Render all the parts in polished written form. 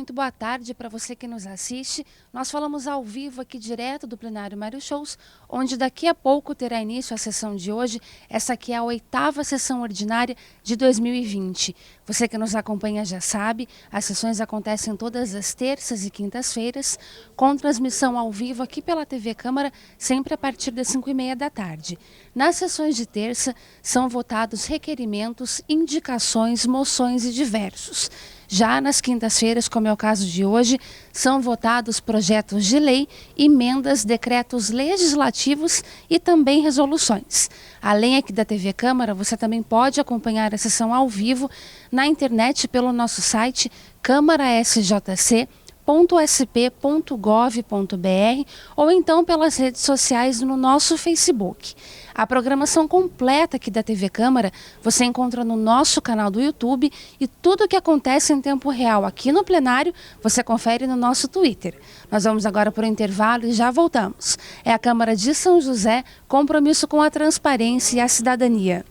muito boa tarde para você que nos assiste. Nós falamos ao vivo aqui direto do plenário Mário Shows, onde daqui a pouco terá início a sessão de hoje. Essa aqui é a 8ª sessão ordinária de 2020. Você que nos acompanha já sabe, as sessões acontecem todas as terças e quintas-feiras, com transmissão ao vivo aqui pela TV Câmara, sempre a partir das 5h30 da tarde. Nas sessões de terça, são votados requerimentos, indicações, moções e diversos. Já nas quintas-feiras, como é o caso de hoje, são votados projetos de lei, emendas, decretos legislativos e também resoluções. Além aqui da TV Câmara, você também pode acompanhar a sessão ao vivo na internet pelo nosso site câmarasjc.sp.gov.br ou então pelas redes sociais no nosso Facebook. A programação completa aqui da TV Câmara você encontra no nosso canal do YouTube e tudo o que acontece em tempo real aqui no plenário você confere no nosso Twitter. Nós vamos agora para o intervalo e já voltamos. É a Câmara de São José, compromisso com a transparência e a cidadania.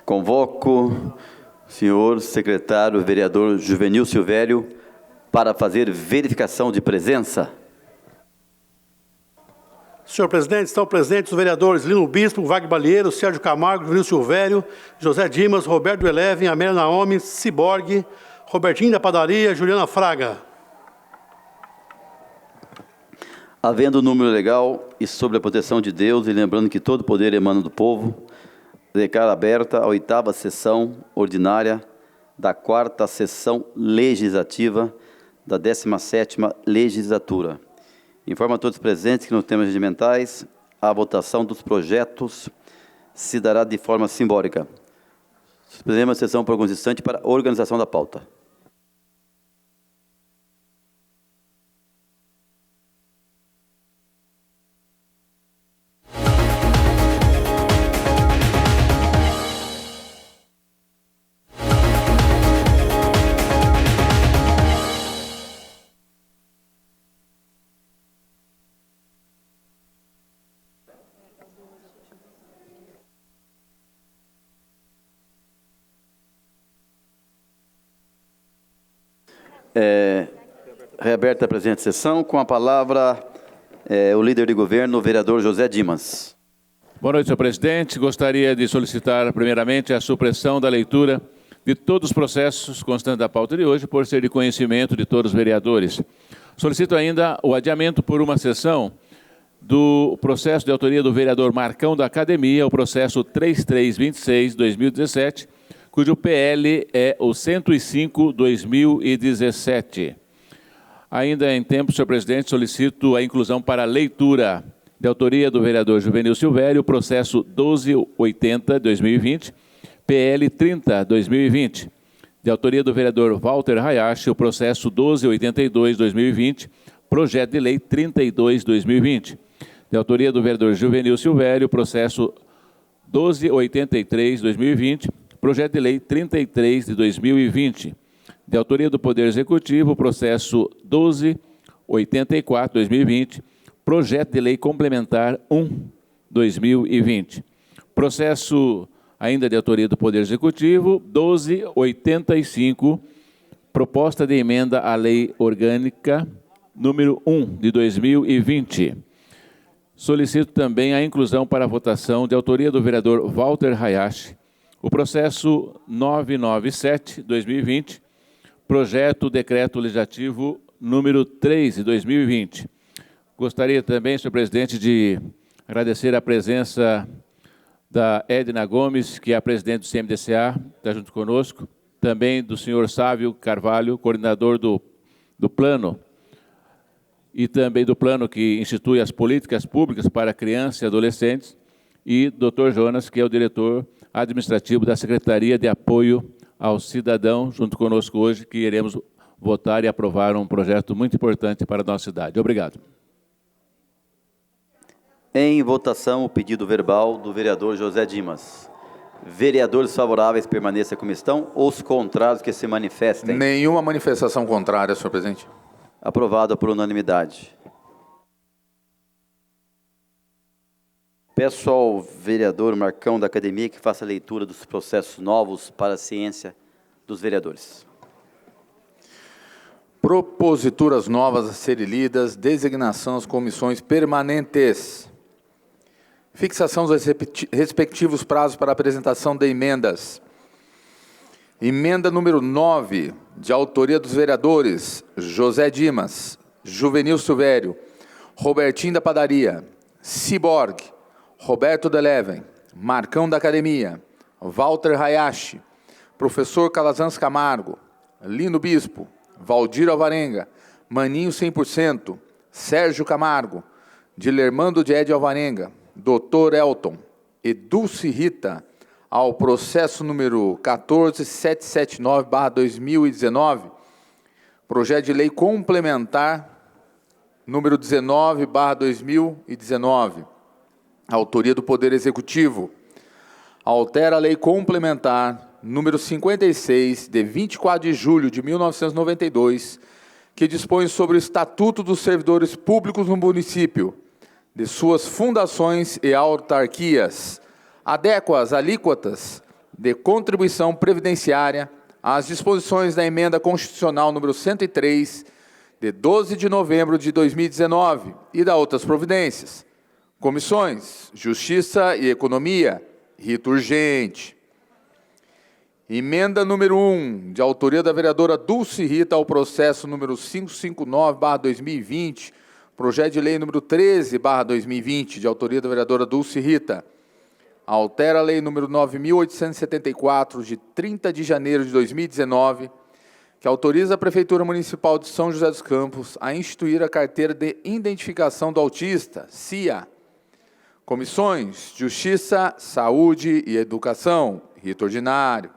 Convoco o senhor secretário vereador Juvenil Silvério para fazer verificação de presença. Senhor presidente, estão presentes os vereadores Lino Bispo, Wagner Balieiro, Sérgio Camargo, Juvenil Silvério, José Dimas, Roberto Eleven, Amélia Naomi, Ciborgue, Robertinho da Padaria, Juliana Fraga. Havendo o número legal e sob a proteção de Deus, e lembrando que todo poder emana do povo, declaro aberta a 8ª sessão ordinária da 4ª sessão legislativa da 17ª legislatura. Informo a todos os presentes que nos temas regimentais a votação dos projetos se dará de forma simbólica. Suspendemos a sessão por alguns instantes para a organização da pauta. Reaberta a presente sessão, com a palavra o líder de governo, o vereador José Dimas. Boa noite, senhor presidente. Gostaria de solicitar, primeiramente, a supressão da leitura de todos os processos constantes da pauta de hoje, por ser de conhecimento de todos os vereadores. Solicito ainda o adiamento por uma sessão do processo de autoria do vereador Marcão da Academia, o processo 3326-2017, cujo PL é o 105/2017. Ainda em tempo, senhor presidente, solicito a inclusão para a leitura de autoria do vereador Juvenil Silvério, o processo 1280/2020, PL 30/2020. De autoria do vereador Walter Hayashi, o processo 1282/2020, projeto de lei 32/2020. De autoria do vereador Juvenil Silvério, processo 1283/2020, projeto de lei 33/2020. De autoria do Poder Executivo, processo 1284/2020, projeto de lei complementar 1/2020. Processo ainda de autoria do Poder Executivo, 1285, proposta de emenda à Lei Orgânica número 1/2020. Solicito também a inclusão para a votação de autoria do vereador Walter Hayashi, o processo 997/2020, projeto decreto legislativo número 3/2020. Gostaria também, senhor presidente, de agradecer a presença da Edna Gomes, que é a presidente do CMDCA, está junto conosco, também do senhor Sávio Carvalho, coordenador do plano, e também do plano que institui as políticas públicas para crianças e adolescentes, e Dr. Jonas, que é o diretor administrativo da Secretaria de Apoio ao Cidadão, junto conosco hoje, que iremos votar e aprovar um projeto muito importante para a nossa cidade. Obrigado. Em votação, o pedido verbal do vereador José Dimas. Vereadores favoráveis permaneçam como estão, ou os contrários que se manifestem? Nenhuma manifestação contrária, senhor presidente. Aprovado por unanimidade. Peço ao vereador Marcão da Academia que faça a leitura dos processos novos para a ciência dos vereadores. Proposituras novas a serem lidas, designação às comissões permanentes. Fixação dos respectivos prazos para apresentação de emendas. Emenda número 9, de autoria dos vereadores José Dimas, Juvenil Silvério, Robertinho da Padaria, Ciborgue, Roberto Deleven, Marcão da Academia, Walter Hayashi, Professor Calazans Camargo, Lino Bispo, Valdir Alvarenga, Maninho 100%, Sérgio Camargo, Dilermando de Ed Alvarenga, Dr. Elton e Dulce Rita, ao processo número 14779/2019, projeto de lei complementar número 19/2019, autoria do Poder Executivo, altera a lei complementar número 56, de 24 de julho de 1992, que dispõe sobre o Estatuto dos Servidores Públicos no município, de suas fundações e autarquias, adequa as alíquotas de contribuição previdenciária às disposições da Emenda Constitucional número 103, de 12 de novembro de 2019, e da outras providências. Comissões: Justiça e Economia, rito urgente. Emenda número 1, de autoria da vereadora Dulce Rita, ao processo número 559/2020, projeto de lei número 13/2020, de autoria da vereadora Dulce Rita, altera a lei número 9.874, de 30 de janeiro de 2019, que autoriza a Prefeitura Municipal de São José dos Campos a instituir a Carteira de Identificação do Autista, CIA. Comissões: Justiça, Saúde e Educação, rito ordinário.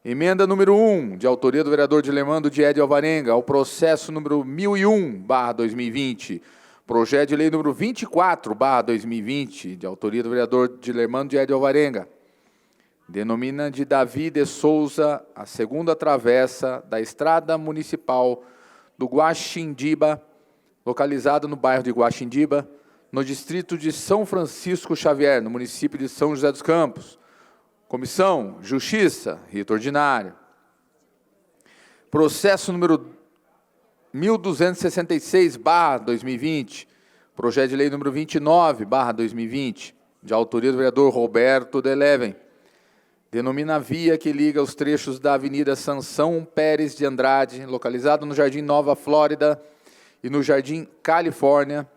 Emenda número 1, de autoria do vereador Dilermando de Ed Alvarenga, ao processo número 1001/2020, projeto de lei número 24/2020, de autoria do vereador Dilermando de Ed Alvarenga, denomina de Davi de Souza a segunda travessa da Estrada Municipal do Guaxindiba, localizada no bairro de Guaxindiba, no distrito de São Francisco Xavier, no município de São José dos Campos. Comissão: Justiça, rito ordinário. Processo número 1266/2020, projeto de lei número 29/2020, de autoria do vereador Roberto Deleven, denomina a via que liga os trechos da Avenida Sansão Pérez de Andrade, localizado no Jardim Nova Flórida e no Jardim Califórnia,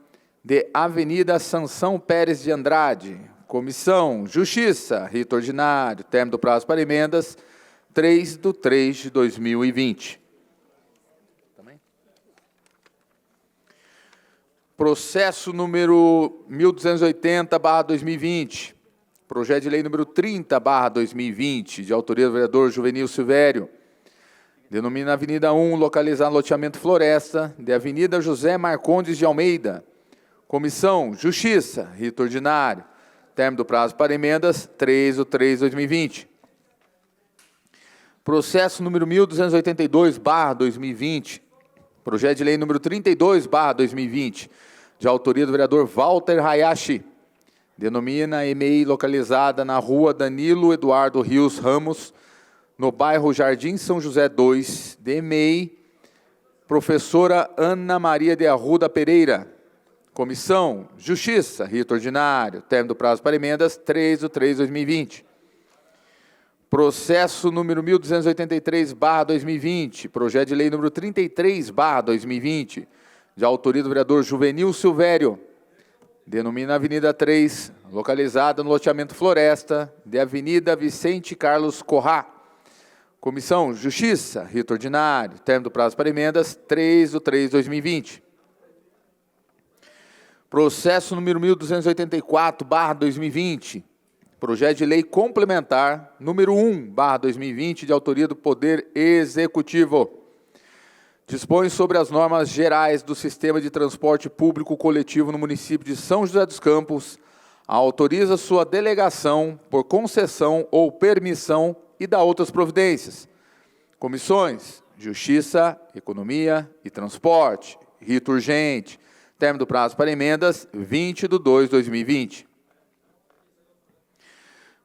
de Avenida Sansão Pérez de Andrade. Comissão: Justiça, rito ordinário, término do prazo para emendas, 3/3/2020. Processo número 1280/2020, projeto de lei número 30/2020, de autoria do vereador Juvenil Silvério, denomina a Avenida 1, localizada no loteamento Floresta, de Avenida José Marcondes de Almeida. Comissão: Justiça, rito ordinário, término do prazo para emendas, 3/3/2020. Processo número 1282/2020, projeto de lei número 32/2020, de autoria do vereador Walter Hayashi, denomina a EMEI localizada na rua Danilo Eduardo Rios Ramos, no bairro Jardim São José 2, de EMEI, professora Ana Maria de Arruda Pereira. Comissão: Justiça, rito ordinário, término do prazo para emendas, 3/3/2020. Processo número 1283/2020, projeto de lei número 33/2020, de autoria do vereador Juvenil Silvério, denomina a Avenida 3, localizada no loteamento Floresta, de Avenida Vicente Carlos Corrá. Comissão: Justiça, rito ordinário, término do prazo para emendas, 3/3/2020. Processo número 1284/2020, projeto de lei complementar número 1/2020, de autoria do Poder Executivo. Dispõe sobre as normas gerais do sistema de transporte público coletivo no município de São José dos Campos, autoriza sua delegação por concessão ou permissão e dá outras providências. Comissões: Justiça, Economia e Transporte, rito urgente, término do prazo para emendas, 20/2/2020.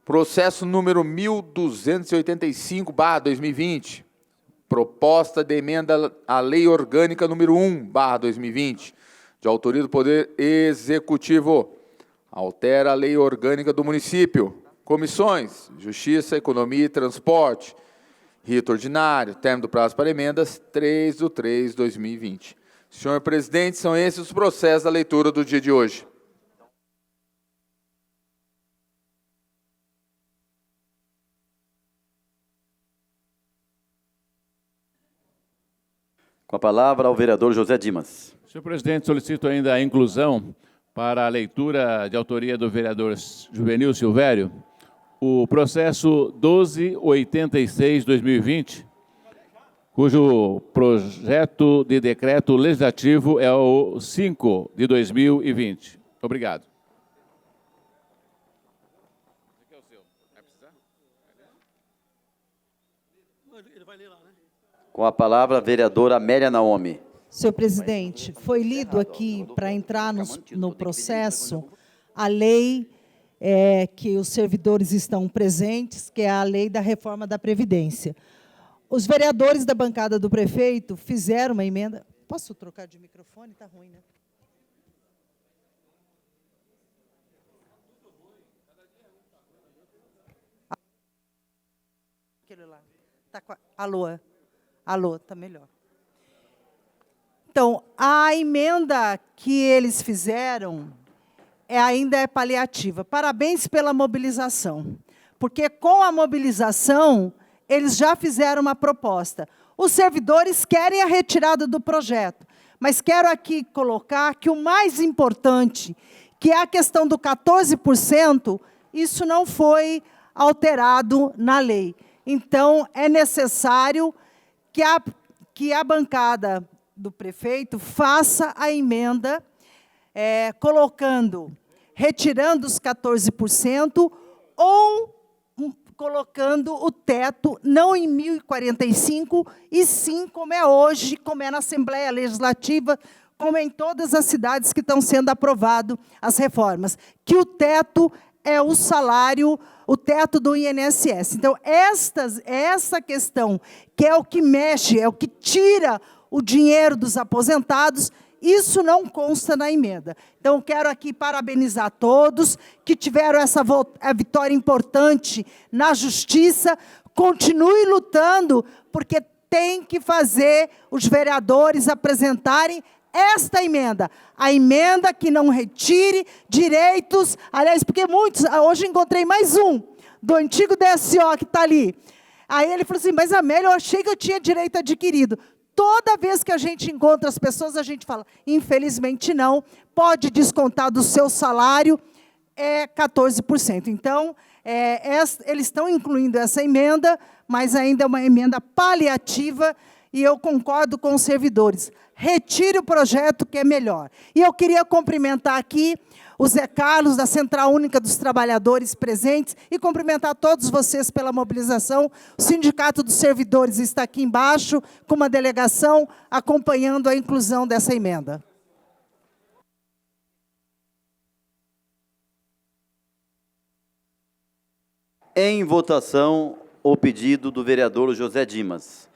Processo número 1285/2020. Proposta de emenda à Lei Orgânica número 1/2020, de autoria do Poder Executivo. Altera a Lei Orgânica do Município. Comissões: Justiça, Economia e Transporte. Rito ordinário. Término do prazo para emendas, 3/3/2020. Senhor presidente, são esses os processos da leitura do dia de hoje. Com a palavra, o vereador José Dimas. Senhor presidente, solicito ainda a inclusão para a leitura de autoria do vereador Juvenil Silvério, o processo 1286/2020, cujo projeto de decreto legislativo é o 5/2020. Obrigado. Com a palavra, a vereadora Amélia Naomi. Senhor presidente, foi lido aqui, para entrar no processo, a lei que os servidores estão presentes, que é a lei da reforma da Previdência. Os vereadores da bancada do prefeito fizeram uma emenda... Posso trocar de microfone? Está ruim, né? Aquele lá. Tá com a... Alô? Alô, está melhor. Então, a emenda que eles fizeram ainda é paliativa. Parabéns pela mobilização, porque com a mobilização, eles já fizeram uma proposta. Os servidores querem a retirada do projeto, mas quero aqui colocar que o mais importante, que é a questão do 14%, isso não foi alterado na lei. Então, é necessário que a bancada do prefeito faça a emenda, retirando os 14% ou colocando o teto não em 1.045, e sim como é hoje, como é na Assembleia Legislativa, como é em todas as cidades que estão sendo aprovadas as reformas, que o teto é o salário, o teto do INSS. Então, essa questão, que é o que mexe, é o que tira o dinheiro dos aposentados, isso não consta na emenda. Então, quero aqui parabenizar todos que tiveram essa vitória importante na Justiça. Continue lutando, porque tem que fazer os vereadores apresentarem esta emenda. A emenda que não retire direitos, aliás, porque muitos, hoje encontrei mais um, do antigo DSO que está ali. Aí ele falou assim, mas Amélia, eu achei que eu tinha direito adquirido. Toda vez que a gente encontra as pessoas, a gente fala, infelizmente não, pode descontar do seu salário 14%. Então, eles estão incluindo essa emenda, mas ainda é uma emenda paliativa, e eu concordo com os servidores. Retire o projeto, que é melhor. E eu queria cumprimentar aqui o Zé Carlos, da Central Única dos Trabalhadores presentes, e cumprimentar todos vocês pela mobilização. O Sindicato dos Servidores está aqui embaixo, com uma delegação, acompanhando a inclusão dessa emenda. Em votação, o pedido do vereador José Dimas.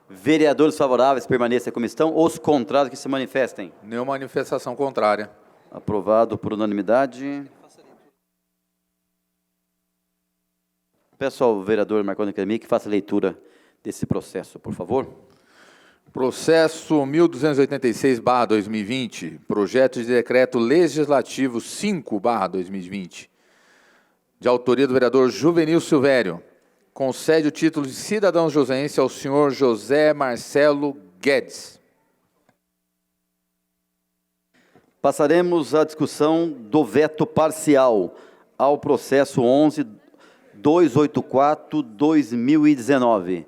Vereadores favoráveis permaneçam como estão, os contrários que se manifestem. Nenhuma manifestação contrária. Aprovado por unanimidade. Peço ao vereador Marconi Academia que faça a leitura desse processo, por favor. Processo 1286/2020, projeto de decreto legislativo 5/2020, de autoria do vereador Juvenil Silvério, concede o título de cidadão joseense ao senhor José Marcelo Guedes. Passaremos à discussão do veto parcial ao processo 11.284/2019.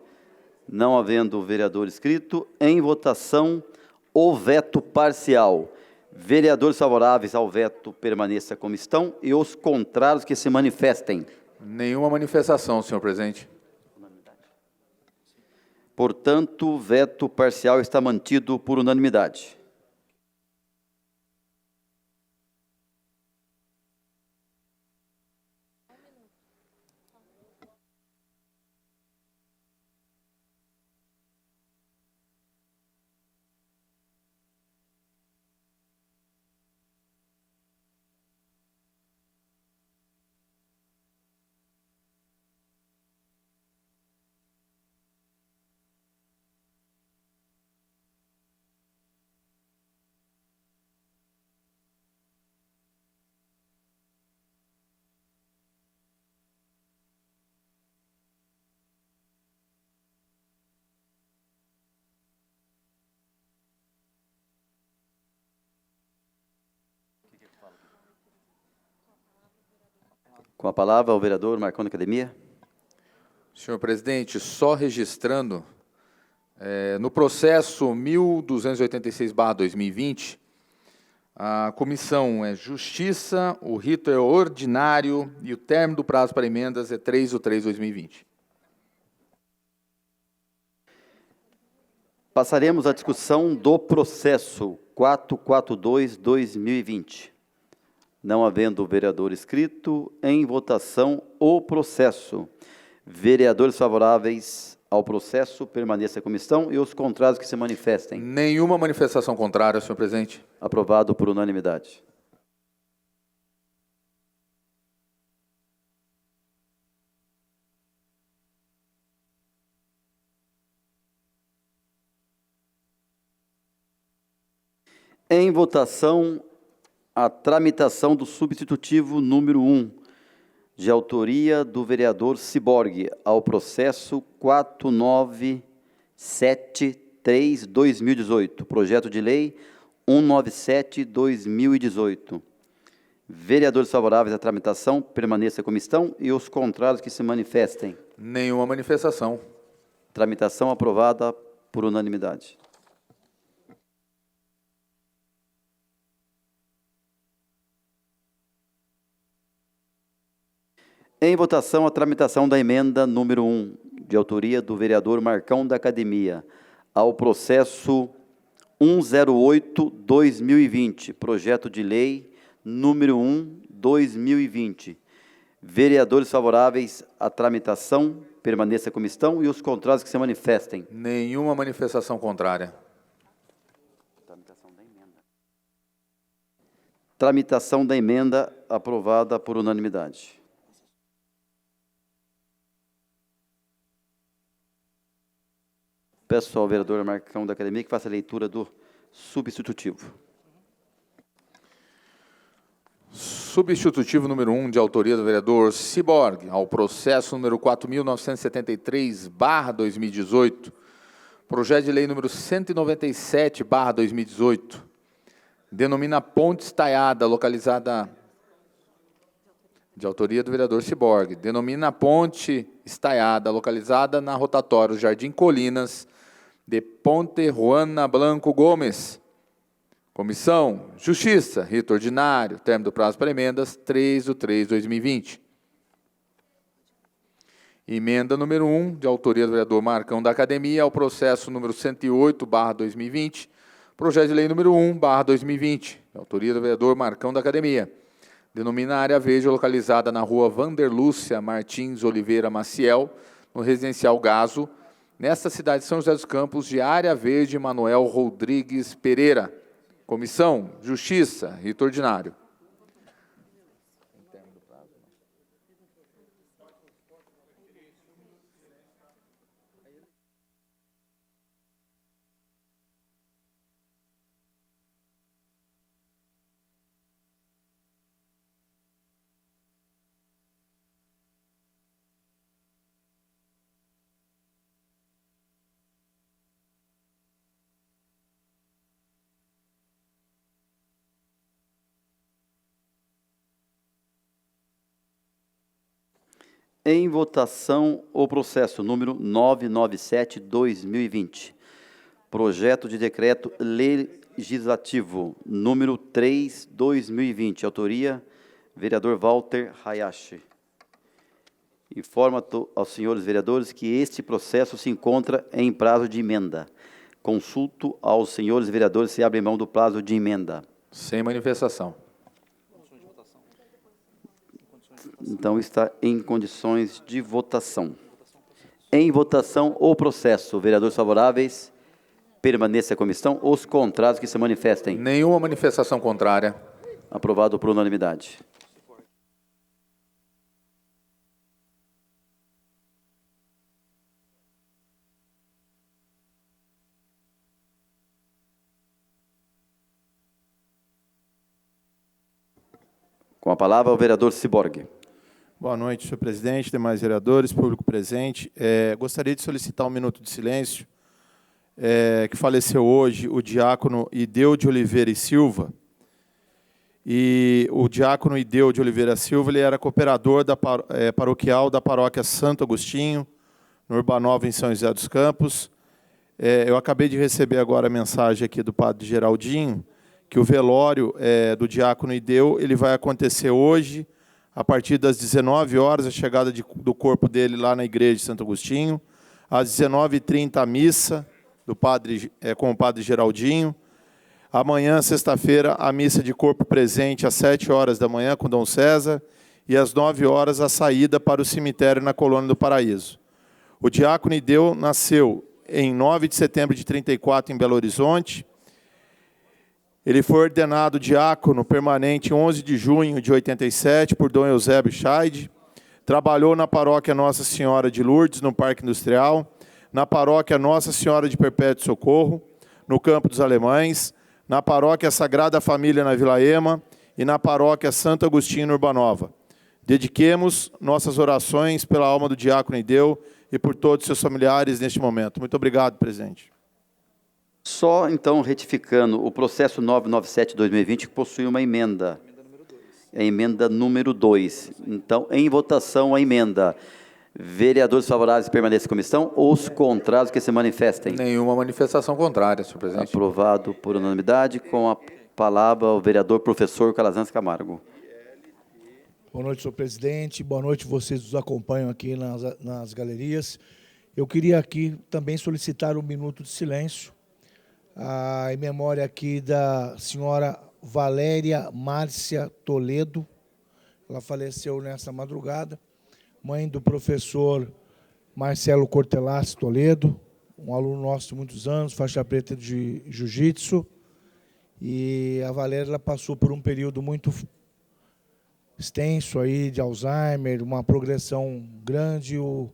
Não havendo vereador inscrito, em votação o veto parcial. Vereadores favoráveis ao veto permaneça como estão e os contrários que se manifestem. Nenhuma manifestação, senhor presidente. Portanto, o veto parcial está mantido por unanimidade. Com a palavra, o vereador Marcão da Academia. Senhor presidente, só registrando, no processo 1286/2020, a comissão é Justiça, o rito é ordinário e o término do prazo para emendas é 3/3/2020. Passaremos à discussão do processo 442/2020. Não havendo vereador inscrito, em votação o processo. Vereadores favoráveis ao processo, permaneça a comissão, e os contrários que se manifestem. Nenhuma manifestação contrária, senhor presidente. Aprovado por unanimidade. Em votação, a tramitação do substitutivo número 1, de autoria do vereador Ciborgue, ao processo 4973/2018, projeto de lei 197/2018. Vereadores favoráveis à tramitação, permaneça a comissão, e os contrários que se manifestem. Nenhuma manifestação. Tramitação aprovada por unanimidade. Em votação, a tramitação da emenda número 1, de autoria do vereador Marcão da Academia, ao processo 108/2020, projeto de lei número 1/2020. Vereadores favoráveis à tramitação, permaneça a comissão, e os contrários que se manifestem. Nenhuma manifestação contrária. Tramitação da emenda aprovada por unanimidade. Peço ao vereador Marcão da Academia que faça a leitura do substitutivo. Substitutivo número 1, de autoria do vereador Ciborgue, ao processo número 4.973/2018, projeto de lei número 197/2018, denomina Ponte Estaiada, localizada, de autoria do vereador Ciborgue, denomina Ponte Estaiada, localizada na rotatória Jardim Colinas, de Ponte Juana Blanco Gomes. Comissão, Justiça, rito ordinário, término do prazo para emendas, 3/3/2020. Emenda número 1, de autoria do vereador Marcão da Academia, ao processo número 108/2020, projeto de lei número 1/2020, de autoria do vereador Marcão da Academia. Denomina área verde localizada na rua Vanderlúcia Martins Oliveira Maciel, no residencial Gaso, nesta cidade de São José dos Campos, de área verde Manuel Rodrigues Pereira. Comissão, Justiça, rito ordinário. Em votação, o processo número 997/2020, projeto de decreto legislativo número 3/2020, autoria, vereador Walter Hayashi. Informa aos senhores vereadores que este processo se encontra em prazo de emenda. Consulto aos senhores vereadores se abrem mão do prazo de emenda. Sem manifestação. Então, está em condições de votação. Em votação, o processo. Vereadores favoráveis, permaneça a comissão. Os contrários que se manifestem. Nenhuma manifestação contrária. Aprovado por unanimidade. Com a palavra, o vereador Ciborgue. Boa noite, senhor presidente, demais vereadores, público presente. Gostaria de solicitar um minuto de silêncio, que faleceu hoje o diácono Ideu de Oliveira e Silva, E o diácono Ideu de Oliveira Silva, ele era cooperador paroquial da paróquia Santo Agostinho, no Urbanova, em São José dos Campos. Eu acabei de receber agora a mensagem aqui do padre Geraldinho, que o velório do diácono Ideu ele vai acontecer hoje, a partir das 19 horas, a chegada do corpo dele lá na igreja de Santo Agostinho, às 19h30 a missa com o padre Geraldinho. Amanhã, sexta-feira, a missa de corpo presente às 7 horas da manhã com Dom César e às 9 horas a saída para o cemitério na Colônia do Paraíso. O diácono Ideu nasceu em 9 de setembro de 34 em Belo Horizonte. Ele foi ordenado diácono permanente em 11 de junho de 87 por Dom Eusébio Scheid. Trabalhou na paróquia Nossa Senhora de Lourdes, no Parque Industrial, na paróquia Nossa Senhora de Perpétuo Socorro, no Campo dos Alemães, na paróquia Sagrada Família na Vila Ema e na paróquia Santo Agostinho no Urbanova. Dediquemos nossas orações pela alma do diácono Ideu e por todos os seus familiares neste momento. Muito obrigado, presidente. Só, então, retificando, o processo 997-2020 possui uma emenda. É a emenda número 2. Então, em votação, a emenda. Vereadores favoráveis permaneçam em comissão ou os contrários que se manifestem? Nenhuma manifestação contrária, senhor presidente. Aprovado por unanimidade. Com a palavra, o vereador professor Calazans Camargo. Boa noite, senhor presidente. Boa noite, vocês nos acompanham aqui nas galerias. Eu queria aqui também solicitar um minuto de silêncio em memória aqui da senhora Valéria Márcia Toledo. Ela faleceu nesta madrugada, mãe do professor Marcelo Cortelassi Toledo, um aluno nosso de muitos anos, faixa preta de jiu-jitsu. E a Valéria ela passou por um período muito extenso aí de Alzheimer, uma progressão grande. O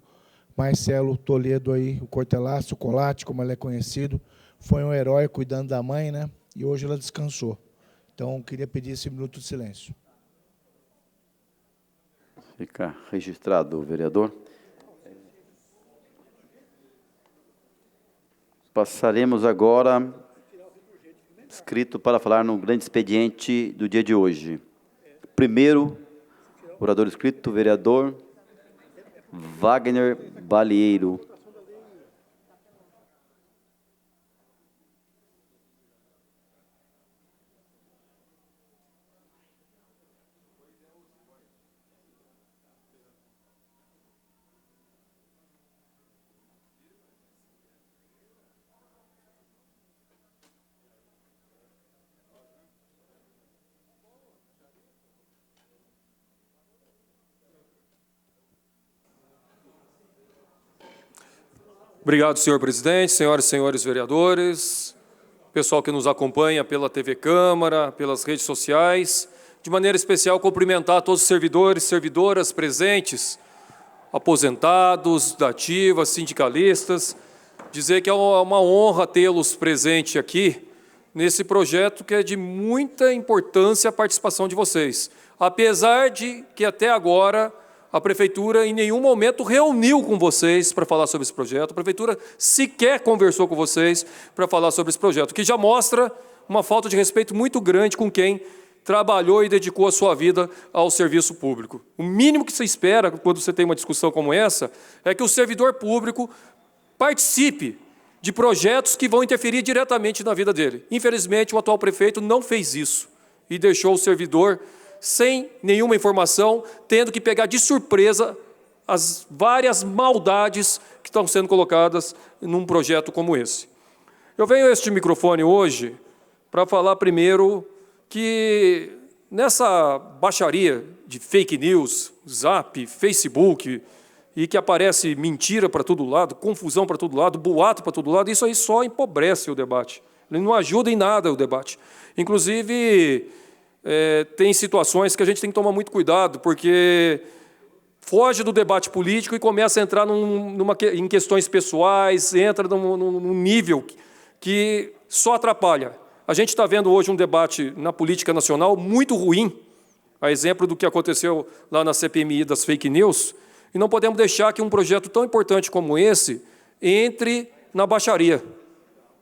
Marcelo Toledo aí, o Cortelassi, o Colate, como ele é conhecido, foi um herói cuidando da mãe, né? E hoje ela descansou. Então, queria pedir esse minuto de silêncio. Fica registrado, vereador. Passaremos agora, escrito para falar no grande expediente do dia de hoje. Primeiro, orador escrito, vereador Wagner Balieiro. Obrigado, senhor presidente, senhoras e senhores vereadores, pessoal que nos acompanha pela TV Câmara, pelas redes sociais. De maneira especial, cumprimentar todos os servidores e servidoras presentes, aposentados, da ativa, sindicalistas. Dizer que é uma honra tê-los presente aqui nesse projeto que é de muita importância a participação de vocês. Apesar de que até agora a Prefeitura em nenhum momento reuniu com vocês para falar sobre esse projeto, a Prefeitura sequer conversou com vocês para falar sobre esse projeto, o que já mostra uma falta de respeito muito grande com quem trabalhou e dedicou a sua vida ao serviço público. O mínimo que se espera quando você tem uma discussão como essa é que o servidor público participe de projetos que vão interferir diretamente na vida dele. Infelizmente, o atual prefeito não fez isso e deixou o servidor sem nenhuma informação, tendo que pegar de surpresa as várias maldades que estão sendo colocadas num projeto como esse. Eu venho a este microfone hoje para falar primeiro que nessa baixaria de fake news, Zap, Facebook, e que aparece mentira para todo lado, confusão para todo lado, boato para todo lado, isso aí só empobrece o debate. Ele não ajuda em nada o debate. Inclusive, tem situações que a gente tem que tomar muito cuidado, porque foge do debate político e começa a entrar em questões pessoais, entra num nível que só atrapalha. A gente está vendo hoje um debate na política nacional muito ruim, a exemplo do que aconteceu lá na CPMI das fake news, e não podemos deixar que um projeto tão importante como esse entre na baixaria.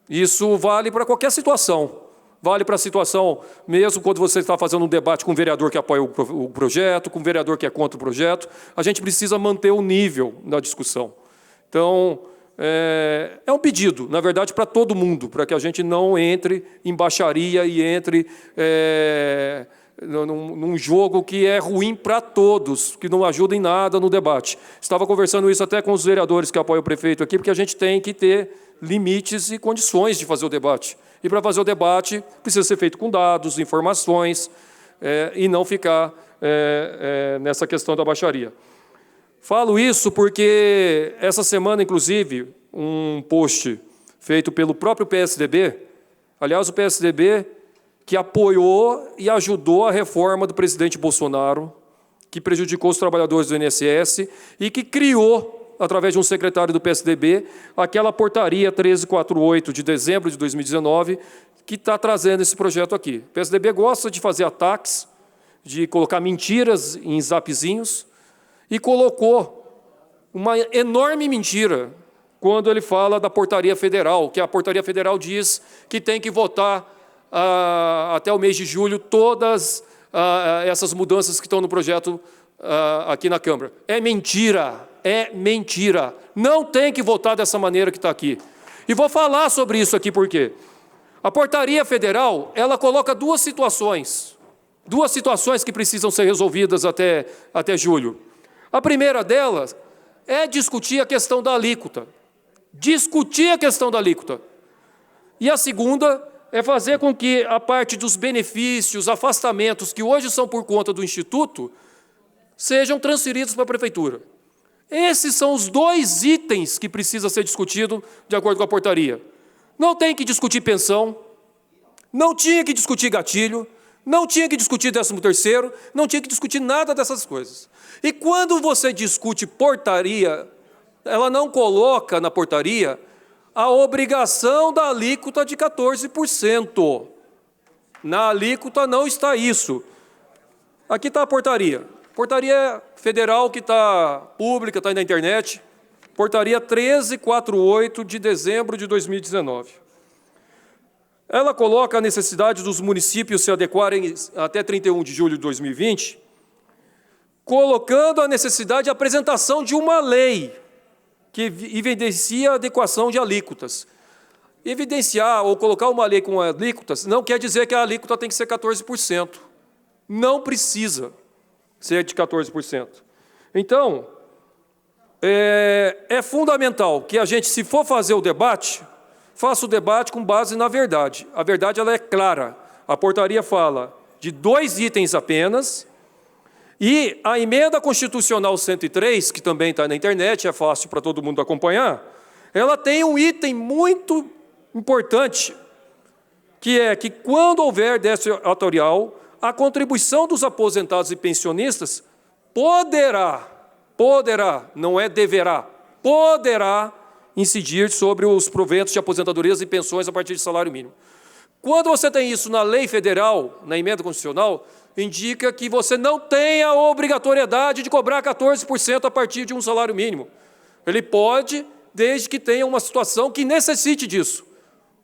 Isso vale para qualquer situação. vale para a situação mesmo quando você está fazendo um debate com um vereador que apoia o projeto, com um vereador que é contra o projeto. A gente precisa manter o nível da discussão. Então, é um pedido, na verdade, para todo mundo, para que a gente não entre em baixaria e entre num jogo que é ruim para todos, que não ajuda em nada no debate. Estava conversando isso até com os vereadores que apoiam o prefeito aqui, porque a gente tem que ter limites e condições de fazer o debate. E para fazer o debate precisa ser feito com dados, informações, e não ficar nessa questão da baixaria. Falo isso porque essa semana, inclusive, um post feito pelo próprio PSDB, aliás, o PSDB que apoiou e ajudou a reforma do presidente Bolsonaro, que prejudicou os trabalhadores do INSS e que criou, através de um secretário do PSDB, aquela portaria 1348 de dezembro de 2019, que está trazendo esse projeto aqui. O PSDB gosta de fazer ataques, de colocar mentiras em zapzinhos, e colocou uma enorme mentira quando ele fala da portaria federal, que a portaria federal diz que tem que votar até o mês de julho todas essas mudanças que estão no projeto aqui na Câmara. É mentira, é mentira. Não tem que votar dessa maneira que está aqui. E vou falar sobre isso aqui por quê. A portaria federal, ela coloca duas situações que precisam ser resolvidas até julho. A primeira delas é discutir a questão da alíquota. Discutir a questão da alíquota. E a segunda é fazer com que a parte dos benefícios, afastamentos, que hoje são por conta do Instituto, sejam transferidos para a Prefeitura. Esses são os dois itens que precisam ser discutidos de acordo com a portaria. Não tem que discutir pensão, não tinha que discutir gatilho, não tinha que discutir 13º, não tinha que discutir nada dessas coisas. E quando você discute portaria, ela não coloca na portaria a obrigação da alíquota de 14%. Na alíquota não está isso. Aqui está a portaria. Portaria federal que está pública, está aí na internet. Portaria 1348 de dezembro de 2019. Ela coloca a necessidade dos municípios se adequarem até 31 de julho de 2020, colocando a necessidade de apresentação de uma lei que evidencia a adequação de alíquotas. Evidenciar ou colocar uma lei com alíquotas não quer dizer que a alíquota tem que ser 14%. Não precisa ser de 14%. Então, é fundamental que a gente, se for fazer o debate, faça o debate com base na verdade. A verdade ela é clara. A portaria fala de 2 itens apenas, e a emenda constitucional 103, que também está na internet, é fácil para todo mundo acompanhar, ela tem um item muito importante, que é que quando houver déficit atuarial, a contribuição dos aposentados e pensionistas poderá, não é deverá, poderá incidir sobre os proventos de aposentadorias e pensões a partir de salário mínimo. Quando você tem isso na lei federal, na emenda constitucional, indica que você não tem a obrigatoriedade de cobrar 14% a partir de um salário mínimo. Ele pode, desde que tenha uma situação que necessite disso.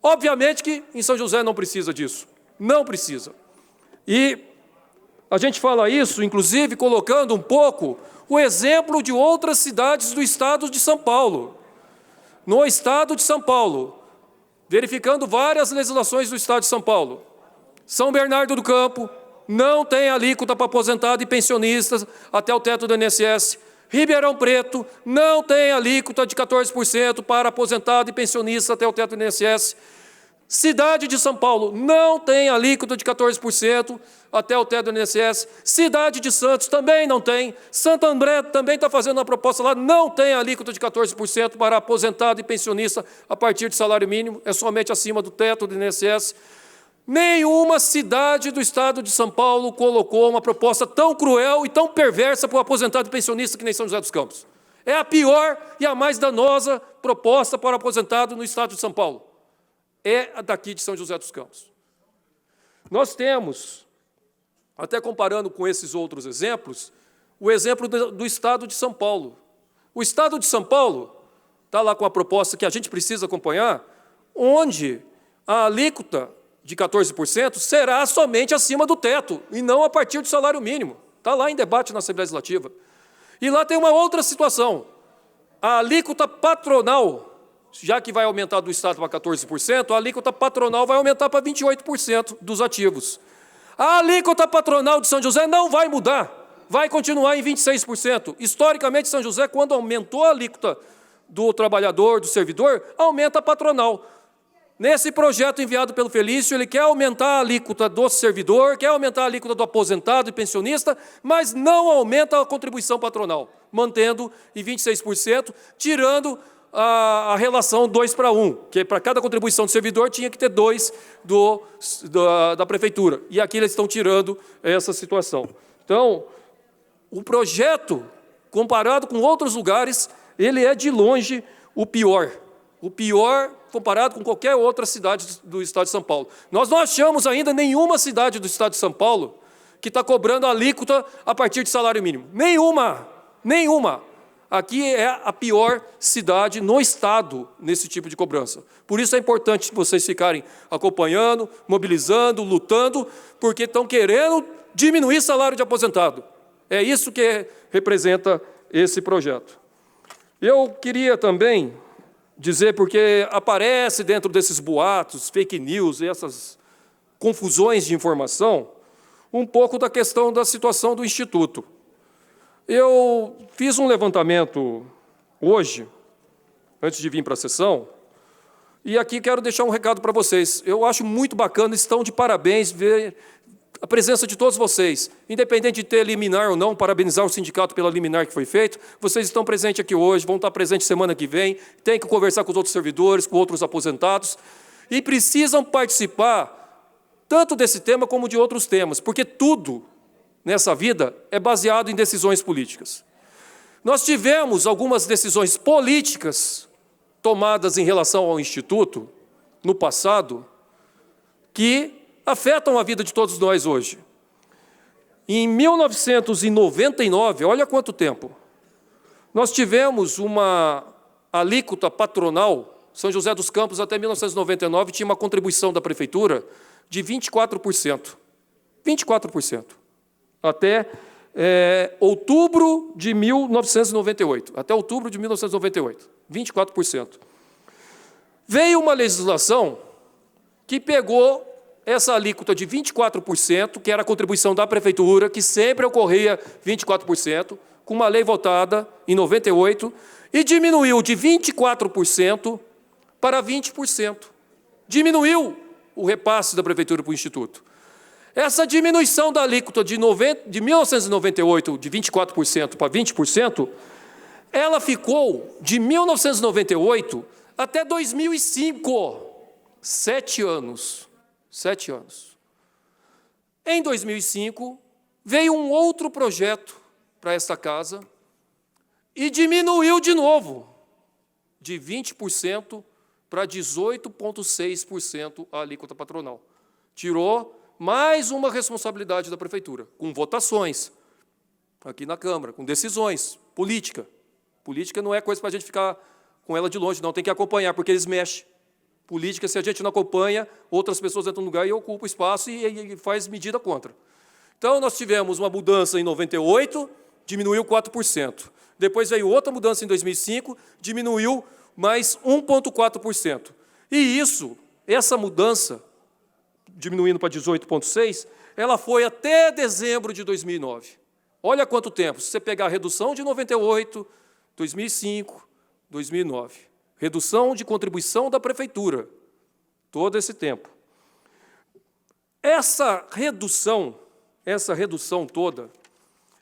Obviamente que em São José não precisa disso. Não precisa. E a gente fala isso, inclusive, colocando um pouco o exemplo de outras cidades do estado de São Paulo. No estado de São Paulo, verificando várias legislações do estado de São Paulo, São Bernardo do Campo não tem alíquota para aposentado e pensionistas até o teto do INSS. Ribeirão Preto não tem alíquota de 14% para aposentado e pensionista até o teto do INSS. Cidade de São Paulo não tem alíquota de 14% até o teto do INSS. Cidade de Santos também não tem. Santo André também está fazendo uma proposta lá, não tem alíquota de 14% para aposentado e pensionista a partir de salário mínimo, é somente acima do teto do INSS. Nenhuma cidade do estado de São Paulo colocou uma proposta tão cruel e tão perversa para o aposentado e pensionista que nem São José dos Campos. É a pior e a mais danosa proposta para o aposentado no estado de São Paulo. É a daqui de São José dos Campos. Nós temos, até comparando com esses outros exemplos, o exemplo do estado de São Paulo. O estado de São Paulo está lá com a proposta que a gente precisa acompanhar, onde a alíquota de 14% será somente acima do teto, e não a partir do salário mínimo. Está lá em debate na Assembleia Legislativa. E lá tem uma outra situação. A alíquota patronal, já que vai aumentar do Estado para 14%, a alíquota patronal vai aumentar para 28% dos ativos. A alíquota patronal de São José não vai mudar, vai continuar em 26%. Historicamente, São José, quando aumentou a alíquota do trabalhador, do servidor, aumenta a patronal. Nesse projeto enviado pelo Felício, ele quer aumentar a alíquota do servidor, quer aumentar a alíquota do aposentado e pensionista, mas não aumenta a contribuição patronal, mantendo em 26%, tirando a relação 2:1, que para cada contribuição do servidor tinha que ter 2 da prefeitura. E aqui eles estão tirando essa situação. Então, o projeto, comparado com outros lugares, ele é de longe o pior. O pior comparado com qualquer outra cidade do Estado de São Paulo. Nós não achamos ainda nenhuma cidade do Estado de São Paulo que está cobrando alíquota a partir de salário mínimo. Nenhuma! Nenhuma! Aqui é a pior cidade no Estado nesse tipo de cobrança. Por isso é importante vocês ficarem acompanhando, mobilizando, lutando, porque estão querendo diminuir salário de aposentado. É isso que representa esse projeto. Eu queria também dizer, porque aparece dentro desses boatos, fake news e essas confusões de informação, um pouco da questão da situação do Instituto. Eu fiz um levantamento hoje, antes de vir para a sessão, e aqui quero deixar um recado para vocês. Eu acho muito bacana, estão de parabéns ver a presença de todos vocês, independente de ter liminar ou não, parabenizar o sindicato pela liminar que foi feito, vocês estão presentes aqui hoje, vão estar presentes semana que vem, tem que conversar com os outros servidores, com outros aposentados, e precisam participar tanto desse tema como de outros temas, porque tudo nessa vida é baseado em decisões políticas. Nós tivemos algumas decisões políticas tomadas em relação ao Instituto, no passado, que afetam a vida de todos nós hoje. Em 1999, olha quanto tempo, nós tivemos uma alíquota patronal, São José dos Campos até 1999 tinha uma contribuição da prefeitura de 24%. 24%. Até outubro de 1998. Até outubro de 1998. 24%. Veio uma legislação que pegou essa alíquota de 24%, que era a contribuição da prefeitura, que sempre ocorria 24%, com uma lei votada em 98, e diminuiu de 24% para 20%. Diminuiu o repasse da prefeitura para o Instituto. Essa diminuição da alíquota de 1998, de 24% para 20%, ela ficou de 1998 até 2005, 7 anos. 7 anos. Em 2005, veio um outro projeto para esta casa e diminuiu de novo, de 20% para 18,6% a alíquota patronal. Tirou mais uma responsabilidade da prefeitura, com votações aqui na Câmara, com decisões, política. Política não é coisa para a gente ficar com ela de longe, não, tem que acompanhar, porque eles mexem. Política, se a gente não acompanha, outras pessoas entram no lugar e ocupam o espaço e faz medida contra. Então, nós tivemos uma mudança em 98, diminuiu 4%. Depois veio outra mudança em 2005, diminuiu mais 1,4%. E isso, essa mudança, diminuindo para 18,6%, ela foi até dezembro de 2009. Olha quanto tempo. Se você pegar a redução de 98, 2005, 2009. Redução de contribuição da prefeitura, todo esse tempo. Essa redução toda,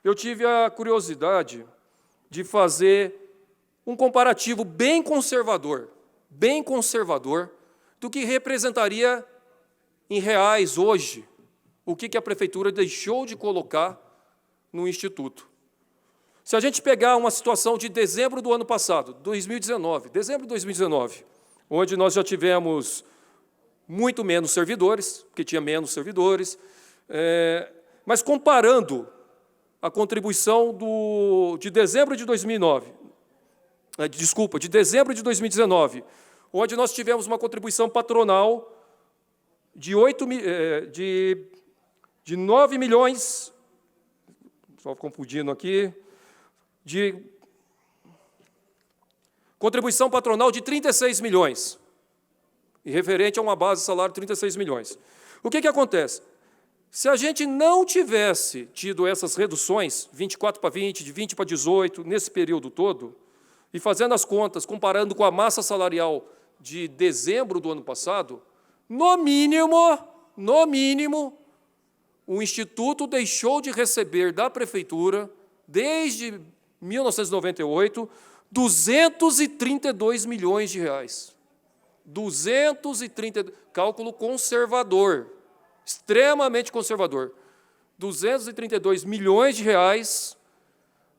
eu tive a curiosidade de fazer um comparativo bem conservador do que representaria em reais hoje o que a prefeitura deixou de colocar no Instituto. Se a gente pegar uma situação de dezembro do ano passado, 2019, dezembro de 2019, onde nós já tivemos muito menos servidores, porque tinha menos servidores, mas comparando a contribuição de dezembro de 2019, de dezembro de 2019, onde nós tivemos uma contribuição patronal de 9 milhões, só confundindo aqui, de contribuição patronal de 36 milhões, e referente a uma base de salário de 36 milhões. O que acontece? Se a gente não tivesse tido essas reduções, 24 para 20, de 20 para 18, nesse período todo, e fazendo as contas, comparando com a massa salarial de dezembro do ano passado, no mínimo, o Instituto deixou de receber da Prefeitura, desde 1998, 232 milhões de reais. 230, cálculo conservador, extremamente conservador. 232 milhões de reais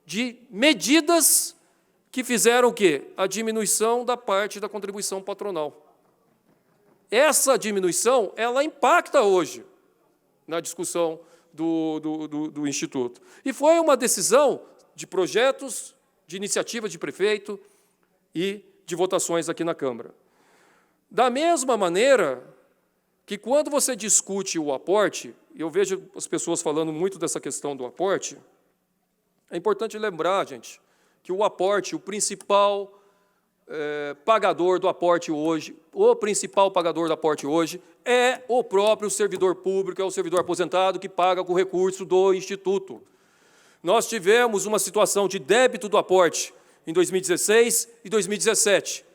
de medidas que fizeram o quê? A diminuição da parte da contribuição patronal. Essa diminuição, ela impacta hoje na discussão do Instituto. E foi uma decisão de projetos, de iniciativa de prefeito e de votações aqui na Câmara. Da mesma maneira que quando você discute o aporte, eu vejo as pessoas falando muito dessa questão do aporte, é importante lembrar, gente, que o aporte, o principal pagador do aporte hoje, o principal pagador do aporte hoje é o próprio servidor público, é o servidor aposentado que paga com recurso do Instituto. Nós tivemos uma situação de débito do aporte em 2016 e 2017.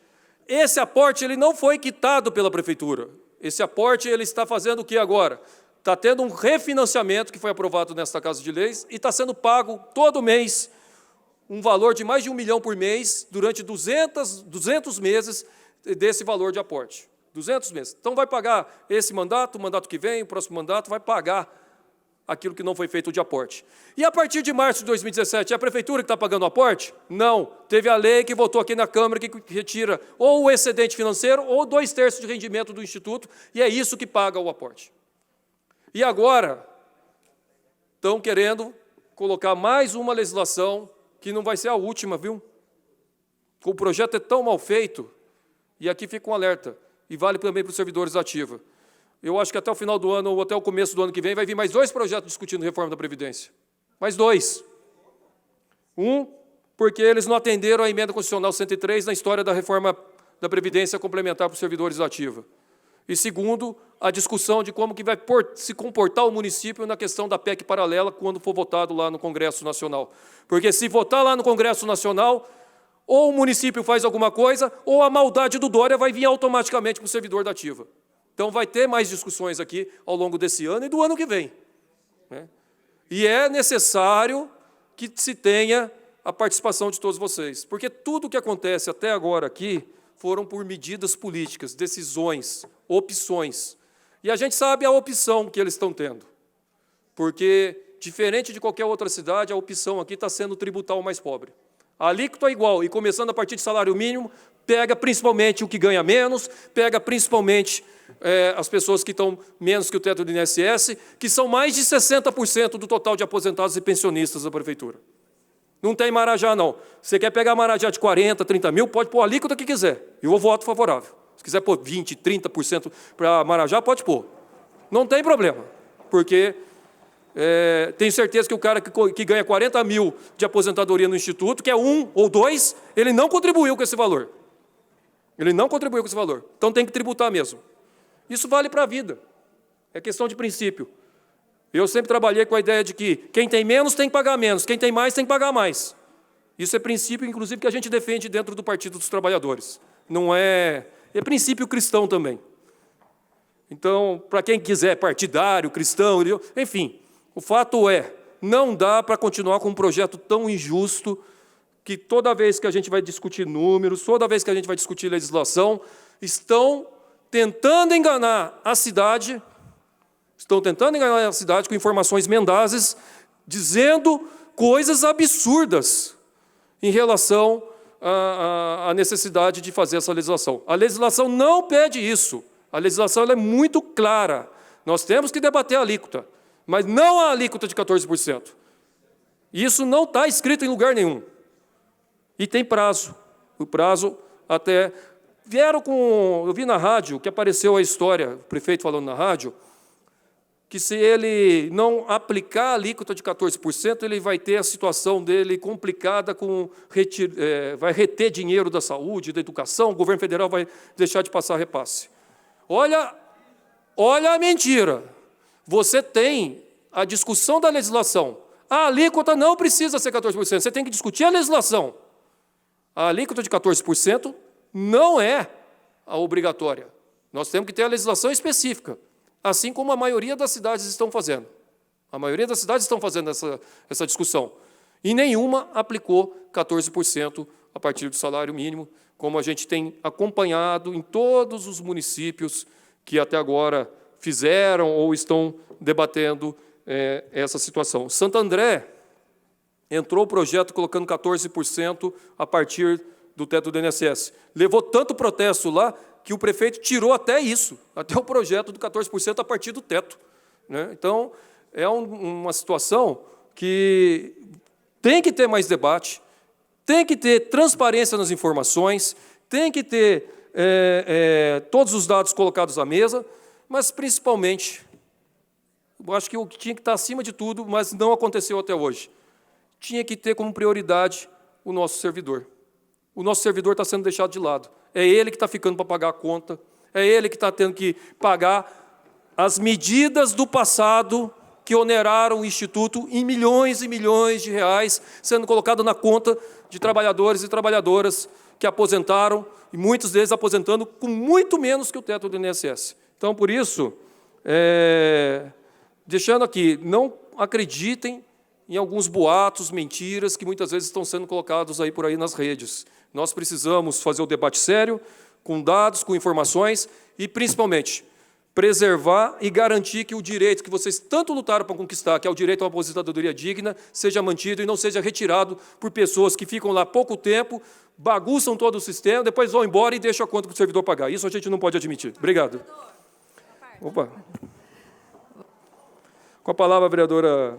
Esse aporte ele não foi quitado pela Prefeitura. Esse aporte ele está fazendo o que agora? Está tendo um refinanciamento que foi aprovado nesta Casa de Leis e está sendo pago todo mês um valor de mais de 1 milhão por mês durante 200 meses desse valor de aporte. 200 meses. Então, vai pagar esse mandato, o mandato que vem, o próximo mandato, vai pagar aquilo que não foi feito de aporte. E, a partir de março de 2017, é a Prefeitura que está pagando o aporte? Não. Teve a lei que votou aqui na Câmara que retira ou o excedente financeiro ou 2/3 de rendimento do Instituto, e é isso que paga o aporte. E agora, estão querendo colocar mais uma legislação que não vai ser a última, viu? O projeto é tão mal feito, e aqui fica um alerta, e vale também para os servidores ativos. Eu acho que até o final do ano, ou até o começo do ano que vem, vai vir mais 2 projetos discutindo reforma da Previdência. Mais 2. Um, porque eles não atenderam a emenda constitucional 103 na história da reforma da Previdência complementar para os servidores ativos. E segundo, a discussão de como que vai se comportar o município na questão da PEC paralela quando for votado lá no Congresso Nacional. Porque se votar lá no Congresso Nacional, ou o município faz alguma coisa, ou a maldade do Dória vai vir automaticamente para o servidor da ativa. Então, vai ter mais discussões aqui ao longo desse ano e do ano que vem. Né? E é necessário que se tenha a participação de todos vocês, porque tudo o que acontece até agora aqui foram por medidas políticas, decisões, opções. E a gente sabe a opção que eles estão tendo, porque, diferente de qualquer outra cidade, a opção aqui está sendo tributar o mais pobre. A alíquota é igual, e começando a partir de salário mínimo, pega principalmente o que ganha menos, pega principalmente as pessoas que estão menos que o teto do INSS, que são mais de 60% do total de aposentados e pensionistas da Prefeitura. Não tem Marajá, não. Você quer pegar Marajá de 40, 30 mil, pode pôr a alíquota que quiser. Eu voto favorável. Se quiser pôr 20, 30% para Marajá, pode pôr. Não tem problema, porque tenho certeza que o cara que ganha 40 mil de aposentadoria no Instituto, que é 1 ou 2, ele não contribuiu com esse valor. Ele não contribuiu com esse valor. Então tem que tributar mesmo. Isso vale para a vida. É questão de princípio. Eu sempre trabalhei com a ideia de que quem tem menos tem que pagar menos, quem tem mais tem que pagar mais. Isso é princípio, inclusive, que a gente defende dentro do Partido dos Trabalhadores. Não é princípio cristão também. Então, para quem quiser partidário, cristão, enfim, o fato é, não dá para continuar com um projeto tão injusto que toda vez que a gente vai discutir números, toda vez que a gente vai discutir legislação, estão tentando enganar a cidade, com informações mendazes, dizendo coisas absurdas em relação à necessidade de fazer essa legislação. A legislação não pede isso. A legislação ela é muito clara. Nós temos que debater a alíquota, mas não a alíquota de 14%. Isso não está escrito em lugar nenhum. E tem prazo. O prazo até Vieram com... Eu vi na rádio que apareceu a história, o prefeito falando na rádio, que se ele não aplicar a alíquota de 14%, ele vai ter a situação dele complicada, vai reter dinheiro da saúde, da educação, o governo federal vai deixar de passar repasse. Olha a mentira. Você tem a discussão da legislação. A alíquota não precisa ser 14%, você tem que discutir a legislação. A alíquota de 14% não é a obrigatória. Nós temos que ter a legislação específica, assim como a maioria das cidades estão fazendo. A maioria das cidades estão fazendo essa discussão. E nenhuma aplicou 14% a partir do salário mínimo, como a gente tem acompanhado em todos os municípios que até agora fizeram ou estão debatendo essa situação. Santo André entrou o projeto colocando 14% a partir do teto do INSS. Levou tanto protesto lá que o prefeito tirou até isso, até o projeto do 14% a partir do teto, né? Então, é uma situação que tem que ter mais debate, tem que ter transparência nas informações, tem que ter todos os dados colocados à mesa, mas, principalmente, eu acho que o que tinha que estar acima de tudo, mas não aconteceu até hoje, tinha que ter como prioridade o nosso servidor. O nosso servidor está sendo deixado de lado. É ele que está ficando para pagar a conta, é ele que está tendo que pagar as medidas do passado que oneraram o Instituto em milhões e milhões de reais, sendo colocado na conta de trabalhadores e trabalhadoras que aposentaram, e muitos deles aposentando com muito menos que o teto do INSS. Então, por isso, deixando aqui, não acreditem em alguns boatos, mentiras, que muitas vezes estão sendo colocados aí por aí nas redes. Nós precisamos fazer o debate sério, com dados, com informações, e, principalmente, preservar e garantir que o direito que vocês tanto lutaram para conquistar, que é o direito a uma aposentadoria digna, seja mantido e não seja retirado por pessoas que ficam lá pouco tempo, bagunçam todo o sistema, depois vão embora e deixam a conta para o servidor pagar. Isso a gente não pode admitir. Obrigado. Opa. Com a palavra, a vereadora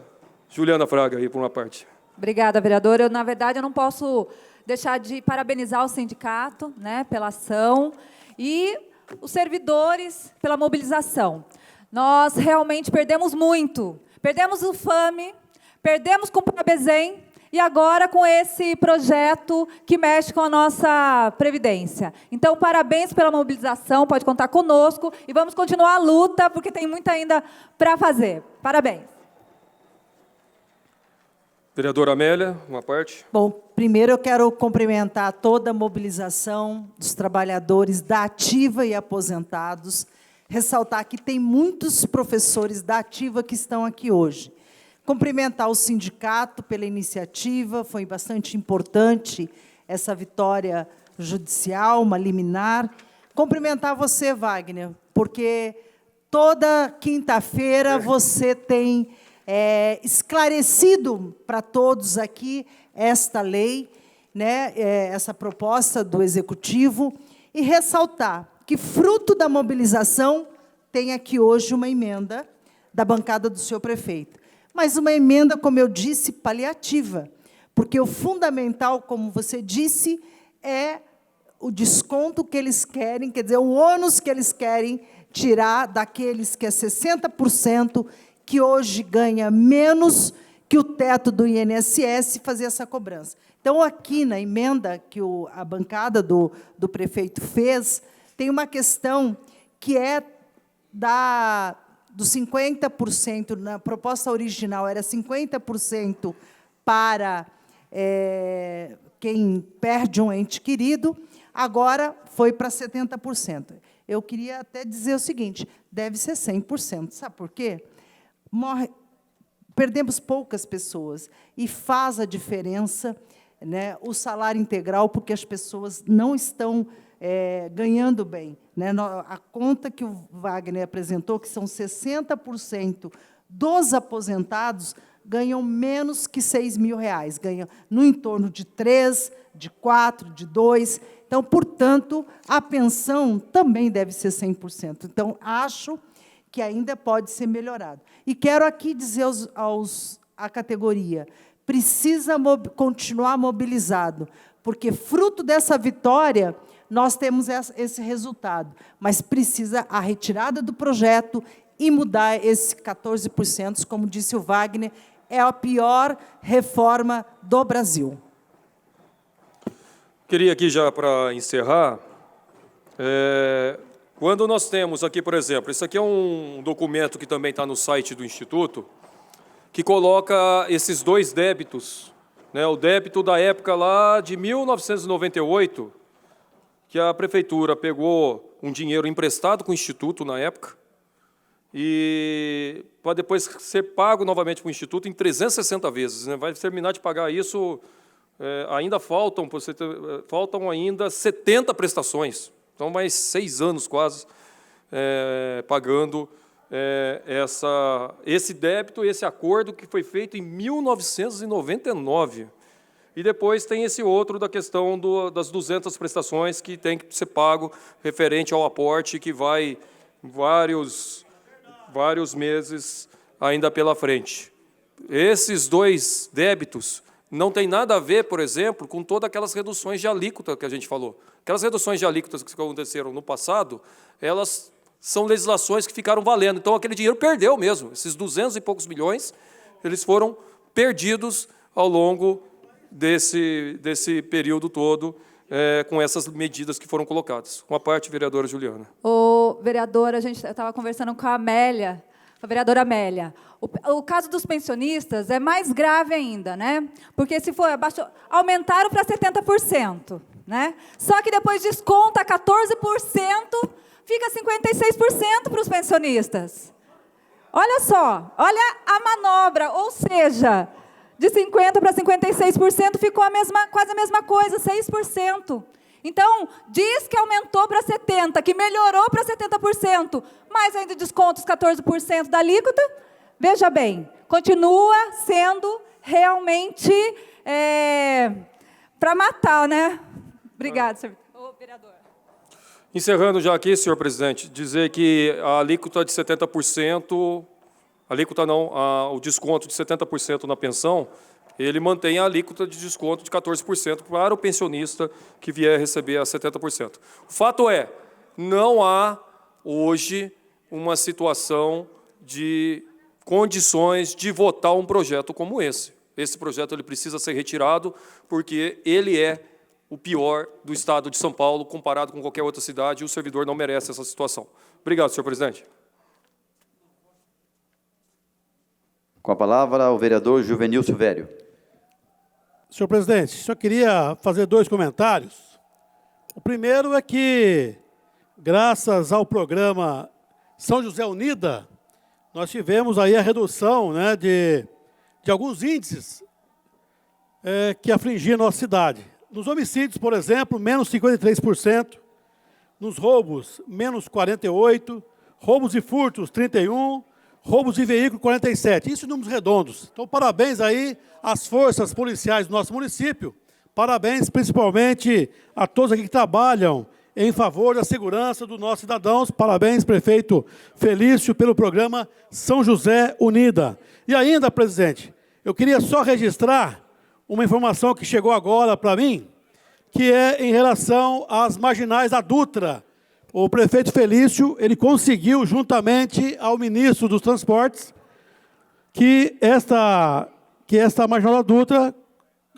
Juliana Fraga, aí, por uma parte. Obrigada, vereadora. Na verdade, eu não posso deixar de parabenizar o sindicato, né, pela ação e os servidores pela mobilização. Nós realmente perdemos muito. Perdemos o FAME, perdemos com o Prabezem e agora com esse projeto que mexe com a nossa Previdência. Então, parabéns pela mobilização, pode contar conosco e vamos continuar a luta, porque tem muito ainda para fazer. Parabéns. Vereadora Amélia, uma parte. Bom, primeiro eu quero cumprimentar toda a mobilização dos trabalhadores da Ativa e aposentados, ressaltar que tem muitos professores da Ativa que estão aqui hoje. Cumprimentar o sindicato pela iniciativa, foi bastante importante essa vitória judicial, uma liminar. Cumprimentar você, Wagner, porque toda quinta-feira você tem esclarecido para todos aqui esta lei, né, essa proposta do Executivo, e ressaltar que, fruto da mobilização, tem aqui hoje uma emenda da bancada do senhor prefeito. Mas uma emenda, como eu disse, paliativa, porque o fundamental, como você disse, é o desconto que eles querem, quer dizer, o ônus que eles querem tirar daqueles que é 60%, que hoje ganha menos que o teto do INSS, fazer essa cobrança. Então, aqui na emenda que a bancada do prefeito fez, tem uma questão que é dos 50%, na proposta original era 50% para quem perde um ente querido, agora foi para 70%. Eu queria até dizer o seguinte, deve ser 100%. Sabe por quê? Perdemos poucas pessoas e faz a diferença, né, o salário integral, porque as pessoas não estão ganhando bem, né? A conta que o Wagner apresentou, que são 60% dos aposentados, ganham menos que R$6.000, ganham no entorno de 3, de 4, de 2. Então, portanto, a pensão também deve ser 100%. Então, acho que ainda pode ser melhorado. E quero aqui dizer à categoria, precisa continuar mobilizado, porque, fruto dessa vitória, nós temos esse resultado. Mas precisa a retirada do projeto e mudar esse 14%, como disse o Wagner, é a pior reforma do Brasil. Queria aqui, já para encerrar, quando nós temos aqui, por exemplo, isso aqui é um documento que também está no site do Instituto, que coloca esses dois débitos, né, o débito da época lá de 1998, que a Prefeitura pegou um dinheiro emprestado com o Instituto na época, e para depois ser pago novamente para o Instituto em 360 vezes. Né? Vai terminar de pagar isso, ainda faltam ainda 70 prestações, então mais 6 anos quase pagando esse débito, esse acordo que foi feito em 1999. E depois tem esse outro da questão das 200 prestações que tem que ser pago referente ao aporte, que vai vários meses ainda pela frente. Esses dois débitos não têm nada a ver, por exemplo, com todas aquelas reduções de alíquota que a gente falou. Aquelas reduções de alíquotas que aconteceram no passado, elas são legislações que ficaram valendo. Então, aquele dinheiro perdeu mesmo. Esses 200 e poucos milhões, eles foram perdidos ao longo desse período todo, com essas medidas que foram colocadas. Com a parte, vereadora Juliana. Ô, vereadora, eu estava conversando com a Amélia, a vereadora Amélia. O caso dos pensionistas é mais grave ainda, né? Porque se for abaixo, aumentaram para 70%, né? Só que depois desconta 14%, fica 56% para os pensionistas. Olha só, olha a manobra, ou seja, de 50% para 56% ficou quase a mesma coisa, 6%. Então, diz que aumentou para 70%, que melhorou para 70%, mas ainda desconta os 14% da alíquota. Veja bem, continua sendo realmente para matar, né? Obrigada, vereador. Encerrando já aqui, senhor presidente, dizer que a alíquota de 70%, alíquota não, o desconto de 70% na pensão, ele mantém a alíquota de desconto de 14% para o pensionista que vier receber a 70%. O fato é, não há hoje uma situação de condições de votar um projeto como esse. Esse projeto ele precisa ser retirado porque ele é o pior do estado de São Paulo comparado com qualquer outra cidade, e o servidor não merece essa situação. Obrigado, senhor presidente. Com a palavra, o vereador Juvenil Silvério. Senhor presidente, só queria fazer 2 comentários. O primeiro é que, graças ao programa São José Unida, nós tivemos aí a redução, né, de alguns índices que afligiam a nossa cidade. Nos homicídios, por exemplo, menos 53%, nos roubos, menos 48%, roubos e furtos, 31%, roubos de veículo, 47%. Isso em números redondos. Então, parabéns aí às forças policiais do nosso município. Parabéns, principalmente, a todos aqui que trabalham em favor da segurança dos nossos cidadãos. Parabéns, prefeito Felício, pelo programa São José Unida. E ainda, presidente, eu queria só registrar uma informação que chegou agora para mim, que é em relação às marginais da Dutra. O prefeito Felício, ele conseguiu, juntamente ao ministro dos Transportes, que esta marginal da Dutra,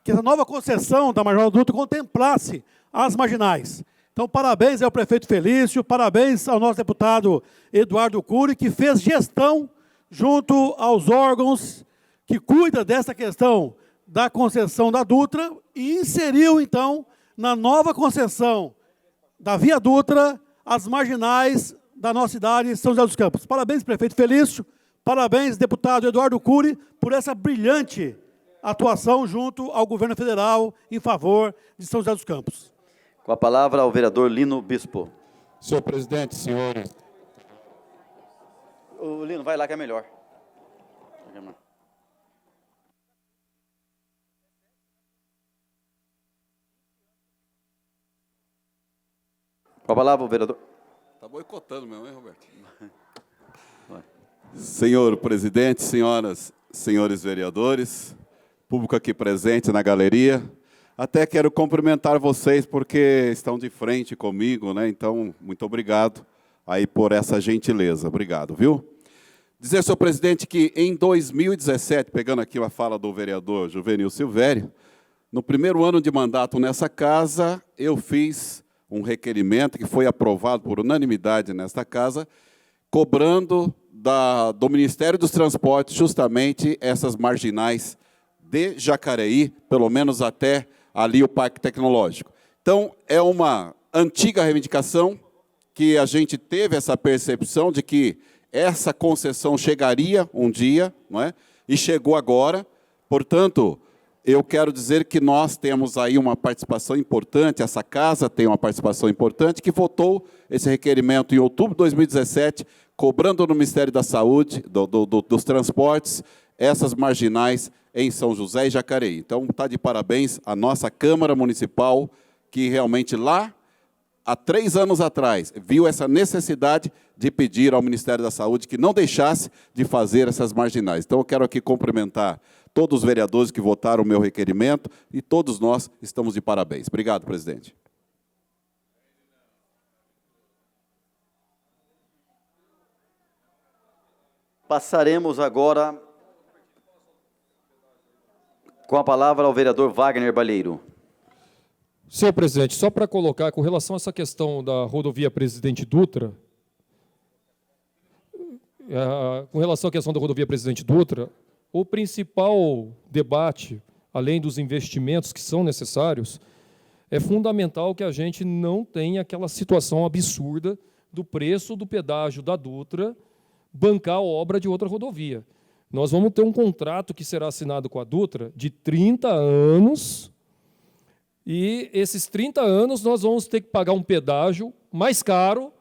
que essa nova concessão da marginal da Dutra contemplasse as marginais. Então, parabéns ao prefeito Felício, parabéns ao nosso deputado Eduardo Cury, que fez gestão junto aos órgãos que cuidam dessa questão da concessão da Dutra e inseriu, então, na nova concessão da Via Dutra, as marginais da nossa cidade, São José dos Campos. Parabéns, prefeito Felício, parabéns, deputado Eduardo Cury, por essa brilhante atuação junto ao governo federal em favor de São José dos Campos. Com a palavra, o vereador Lino Bispo. Senhor presidente, senhores. O Lino, vai lá que é melhor. Com a palavra, o vereador. Está boicotando mesmo, hein, Roberto? Senhor presidente, senhoras, senhores vereadores, público aqui presente na galeria, Até quero cumprimentar vocês porque estão de frente comigo, né? Então, muito obrigado aí por essa gentileza. Obrigado, viu? Dizer, senhor presidente, que em 2017, pegando aqui a fala do vereador Juvenil Silvério, no primeiro ano de mandato nessa casa, eu fiz um requerimento que foi aprovado por unanimidade nesta casa, cobrando do Ministério dos Transportes justamente essas marginais de Jacareí, pelo menos até ali o Parque Tecnológico. Então, é uma antiga reivindicação que a gente teve essa percepção de que essa concessão chegaria um dia, não é? E chegou agora. Portanto, eu quero dizer que nós temos aí uma participação importante, essa casa tem uma participação importante, que votou esse requerimento em outubro de 2017, cobrando no Ministério da Saúde, dos Transportes, essas marginais em São José e Jacareí. Então, está de parabéns a nossa Câmara Municipal, que realmente lá, há 3 anos atrás, viu essa necessidade de pedir ao Ministério da Saúde que não deixasse de fazer essas marginais. Então, eu quero aqui cumprimentar todos os vereadores que votaram o meu requerimento e todos nós estamos de parabéns. Obrigado, presidente. Passaremos agora com a palavra ao vereador Wagner Balheiro. Senhor presidente, só para colocar, com relação a essa questão da rodovia Presidente Dutra, o principal debate, além dos investimentos que são necessários, é fundamental que a gente não tenha aquela situação absurda do preço do pedágio da Dutra bancar a obra de outra rodovia. Nós vamos ter um contrato que será assinado com a Dutra de 30 anos, e esses 30 anos nós vamos ter que pagar um pedágio mais caro,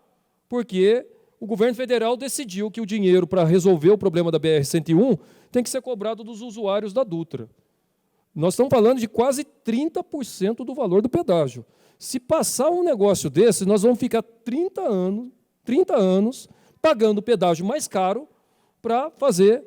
porque o governo federal decidiu que o dinheiro para resolver o problema da BR-101 tem que ser cobrado dos usuários da Dutra. Nós estamos falando de quase 30% do valor do pedágio. Se passar um negócio desse, nós vamos ficar 30 anos pagando o pedágio mais caro para fazer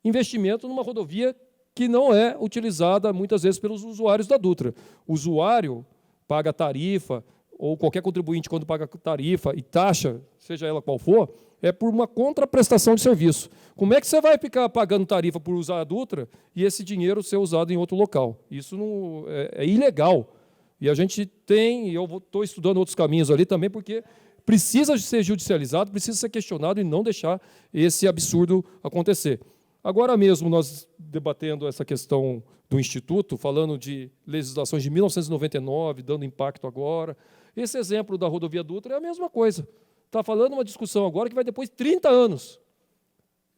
investimento numa rodovia que não é utilizada muitas vezes pelos usuários da Dutra. O usuário paga tarifa, ou qualquer contribuinte, quando paga tarifa e taxa, seja ela qual for, é por uma contraprestação de serviço. Como é que você vai ficar pagando tarifa por usar a Dutra e esse dinheiro ser usado em outro local? Isso não, é ilegal. E a gente tem, e eu estou estudando outros caminhos ali também, porque precisa ser judicializado, precisa ser questionado e não deixar esse absurdo acontecer. Agora mesmo, nós debatendo essa questão do Instituto, falando de legislações de 1999, dando impacto agora. Esse exemplo da rodovia Dutra é a mesma coisa. Está falando uma discussão agora que vai depois de 30 anos.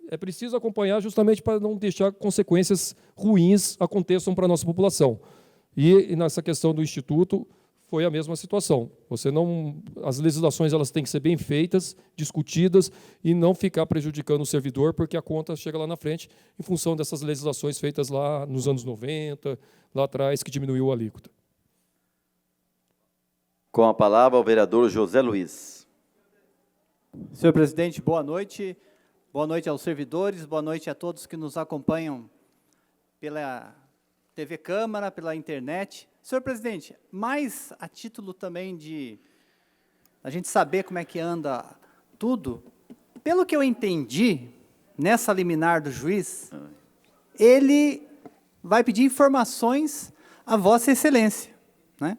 É preciso acompanhar justamente para não deixar consequências ruins aconteçam para a nossa população. E nessa questão do Instituto, foi a mesma situação. As legislações elas têm que ser bem feitas, discutidas, e não ficar prejudicando o servidor, porque a conta chega lá na frente, em função dessas legislações feitas lá nos anos 90, lá atrás, que diminuiu a alíquota. Com a palavra, o vereador José Luiz. Senhor presidente, boa noite. Boa noite aos servidores, boa noite a todos que nos acompanham pela TV Câmara, pela internet. Senhor presidente, mais a título também de a gente saber como é que anda tudo, pelo que eu entendi, nessa liminar do juiz, ele vai pedir informações a Vossa Excelência, né?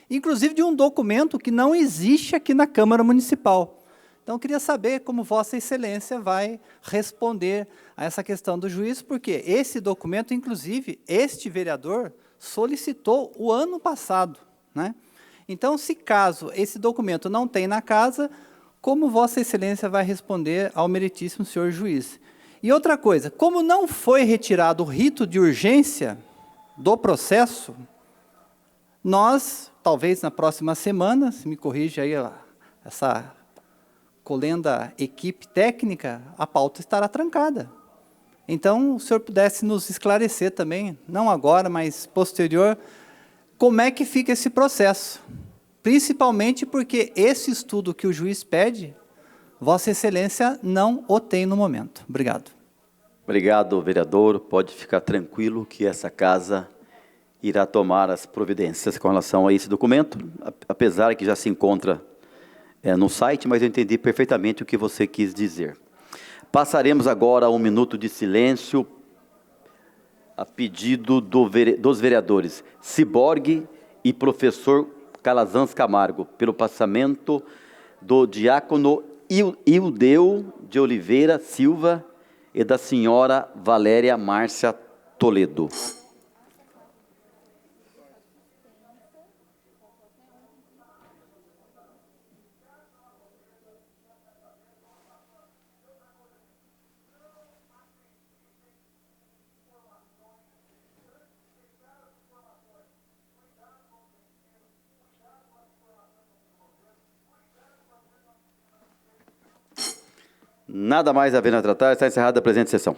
Inclusive de um documento que não existe aqui na Câmara Municipal. Então, eu queria saber como Vossa Excelência vai responder a essa questão do juiz, porque esse documento, inclusive, este vereador solicitou o ano passado, né? Então, se caso esse documento não tem na casa, como Vossa Excelência vai responder ao meritíssimo senhor juiz? E outra coisa, como não foi retirado o rito de urgência do processo, nós, talvez na próxima semana, se me corrige aí essa colenda equipe técnica, a pauta estará trancada. Então, o senhor pudesse nos esclarecer também, não agora, mas posterior, como é que fica esse processo? Principalmente porque esse estudo que o juiz pede, Vossa Excelência não o tem no momento. Obrigado. Obrigado, vereador. Pode ficar tranquilo que essa casa irá tomar as providências com relação a esse documento, apesar que já se encontra no site, mas eu entendi perfeitamente o que você quis dizer. Passaremos agora a um minuto de silêncio a pedido dos vereadores Ciborgue e professor Calazans Camargo, pelo passamento do diácono Ildeu de Oliveira Silva e da senhora Valéria Márcia Toledo. Nada mais havendo a tratar, está encerrada a presente sessão.